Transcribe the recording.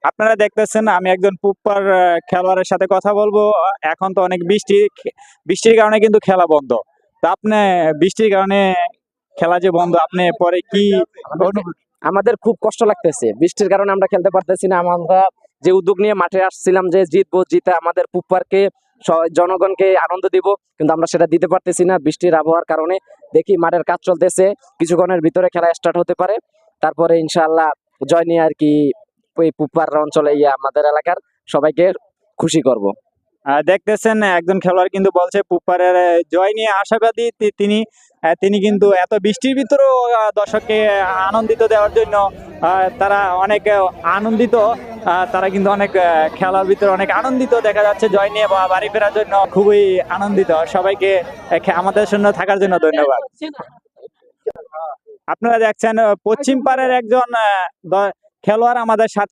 আপনারা দেখতেছেন আমি একজন পুপ্পার খেলোয়াড়ের সাথে কথা বলবো। এখন তো অনেক বৃষ্টির কারণে কিন্তু খেলা বন্ধ। তা আপনি বৃষ্টির কারণে খেলা যে বন্ধ, আপনি পরে কি অনুভূতি? আমাদের খুব কষ্ট লাগতেছে, বৃষ্টির কারণে আমরা খেলতে পারতেছি না। আমরা যে উদ্যোগ নিয়ে মাঠে আসছিলাম যে জিতবো, জিতে আমাদের পুপ্পারকে জনগণকে আনন্দ দিব, কিন্তু আমরা সেটা দিতে পারতেছি না বৃষ্টির আবহাওয়ার কারণে। দেখি মাঠের কাজ চলতেছে, কিছুক্ষণের ভিতরে খেলা স্টার্ট হতে পারে, তারপরে ইনশাআল্লাহ জয় নিয়ে আর কি ওই পুপ্পার অঞ্চলে আমাদের এলাকার সবাইকে খুশি করব। দেখতেছেন একজন খেলোয়াড় কিন্তু বলছে পুপ্পারের জয় নিয়ে আশাবাদী তিনি কিন্তু এত বৃষ্টির ভিতরেও দর্শককে আনন্দিত দেওয়ার জন্য তারা অনেক আনন্দিত। তারা কিন্তু অনেক খেলার ভিতরে অনেক আনন্দিত দেখা যাচ্ছে। জয় নিয়ে বাড়ি ফেরার জন্য খুবই আনন্দিত। সবাইকে আমাদের জন্য থাকার জন্য ধন্যবাদ। আপনারা দেখছেন পশ্চিম পাড়ের একজন খেলোয়াড় আমাদের সাথে